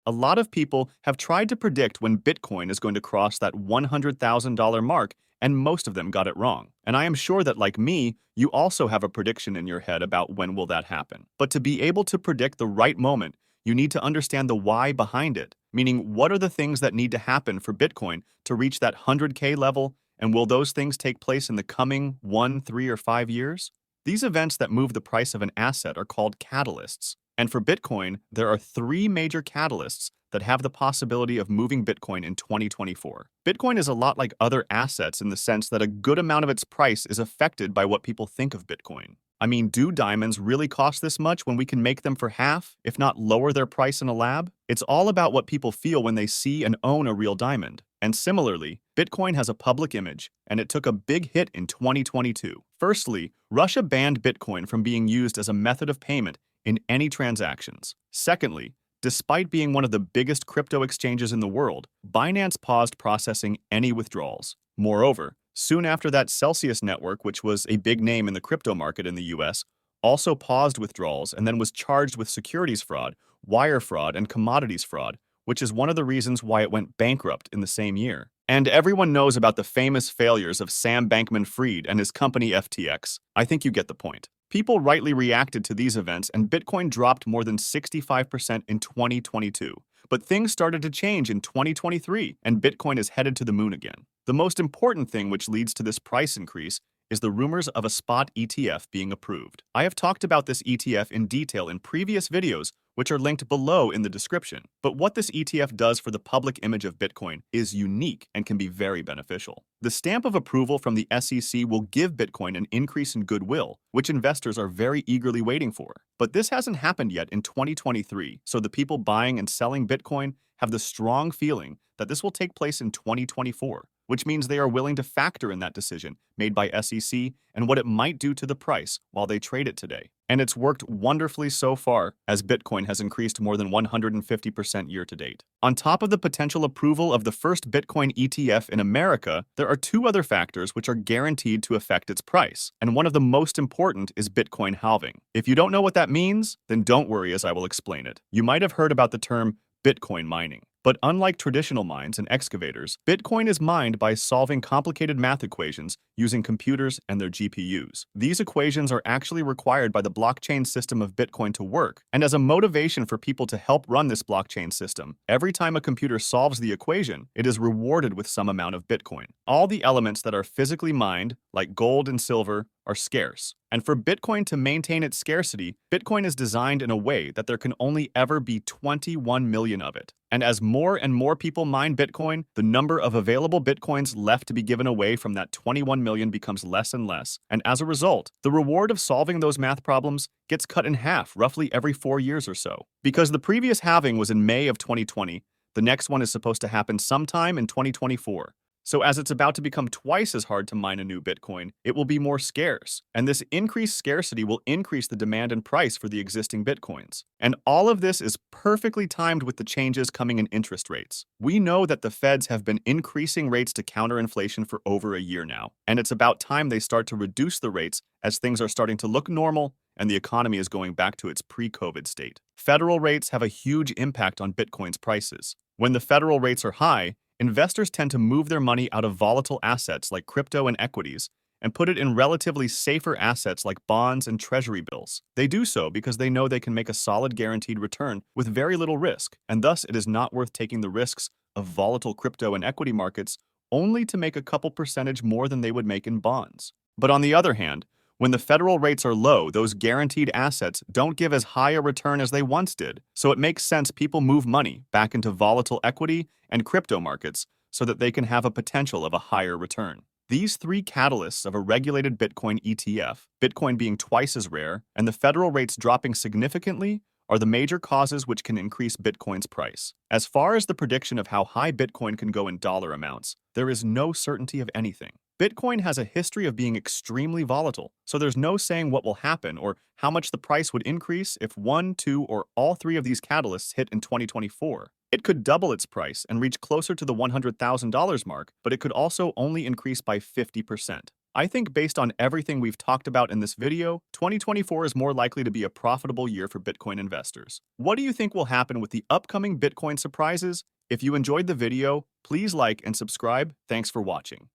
A lot of people have tried to predict when Bitcoin is going to cross that $100,000 mark, and most of them got it wrong. And I am sure that, like me, you also have a prediction in your head about when will that happen. But to be able to predict the right moment, you need to understand the why behind it, meaning what are the things that need to happen for Bitcoin to reach that 100K level, and will those things take place in the coming 1, 3, or 5 years? These events that move the price of an asset are called catalysts. And for Bitcoin, there are three major catalysts that have the possibility of moving Bitcoin in 2024. Bitcoin is a lot like other assets in the sense that a good amount of its price is affected by what people think of Bitcoin. I mean, do diamonds really cost this much when we can make them for half, if not lower their price in a lab? It's all about what people feel when they see and own a real diamond. And similarly, Bitcoin has a public image, and it took a big hit in 2022. Firstly, Russia banned Bitcoin from being used as a method of payment in any transactions. Secondly, despite being one of the biggest crypto exchanges in the world, Binance paused processing any withdrawals. Moreover, soon after that, Celsius Network, which was a big name in the crypto market in the US, also paused withdrawals and then was charged with securities fraud, wire fraud, and commodities fraud, which is one of the reasons why it went bankrupt in the same year. And everyone knows about the famous failures of Sam Bankman Fried and his company FTX. I think you get the point. People rightly reacted to these events, and Bitcoin dropped more than 65% in 2022. But things started to change in 2023, and Bitcoin is headed to the moon again. The most important thing which leads to this price increase is the rumors of a spot ETF being approved. I have talked about this ETF in detail in previous videos, which are linked below in the description. But what this ETF does for the public image of Bitcoin is unique and can be very beneficial. The stamp of approval from the SEC will give Bitcoin an increase in goodwill, which investors are very eagerly waiting for. But this hasn't happened yet in 2023, so the people buying and selling Bitcoin have the strong feeling that this will take place in 2024, which means they are willing to factor in that decision made by SEC and what it might do to the price while they trade it today. And it's worked wonderfully so far, as Bitcoin has increased more than 150% year to date. On top of the potential approval of the first Bitcoin ETF in America, there are two other factors which are guaranteed to affect its price, and one of the most important is Bitcoin halving. If you don't know what that means, then don't worry as I will explain it. You might have heard about the term Bitcoin mining. But unlike traditional mines and excavators, Bitcoin is mined by solving complicated math equations using computers and their GPUs. These equations are actually required by the blockchain system of Bitcoin to work, and as a motivation for people to help run this blockchain system, every time a computer solves the equation, it is rewarded with some amount of Bitcoin. All the elements that are physically mined, like gold and silver, are scarce. And for Bitcoin to maintain its scarcity, Bitcoin is designed in a way that there can only ever be 21 million of it. And as more and more people mine Bitcoin, the number of available Bitcoins left to be given away from that 21 million becomes less and less. And as a result, the reward of solving those math problems gets cut in half roughly every 4 years or so. Because the previous halving was in May of 2020, the next one is supposed to happen sometime in 2024. So as it's about to become twice as hard to mine a new Bitcoin, it will be more scarce. And this increased scarcity will increase the demand and price for the existing Bitcoins. And all of this is perfectly timed with the changes coming in interest rates. We know that the Feds have been increasing rates to counter inflation for over a year now. And it's about time they start to reduce the rates as things are starting to look normal and the economy is going back to its pre-COVID state. Federal rates have a huge impact on Bitcoin's prices. When the federal rates are high, investors tend to move their money out of volatile assets like crypto and equities and put it in relatively safer assets like bonds and treasury bills. They do so because they know they can make a solid guaranteed return with very little risk, and thus it is not worth taking the risks of volatile crypto and equity markets only to make a couple percentage more than they would make in bonds. But on the other hand, when the federal rates are low, those guaranteed assets don't give as high a return as they once did, so it makes sense people move money back into volatile equity and crypto markets so that they can have a potential of a higher return. These three catalysts of a regulated Bitcoin ETF, Bitcoin being twice as rare, and the federal rates dropping significantly, are the major causes which can increase Bitcoin's price. As far as the prediction of how high Bitcoin can go in dollar amounts, there is no certainty of anything. Bitcoin has a history of being extremely volatile, so there's no saying what will happen or how much the price would increase if one, two, or all three of these catalysts hit in 2024. It could double its price and reach closer to the $100,000 mark, but it could also only increase by 50%. I think based on everything we've talked about in this video, 2024 is more likely to be a profitable year for Bitcoin investors. What do you think will happen with the upcoming Bitcoin surprises? If you enjoyed the video, please like and subscribe. Thanks for watching.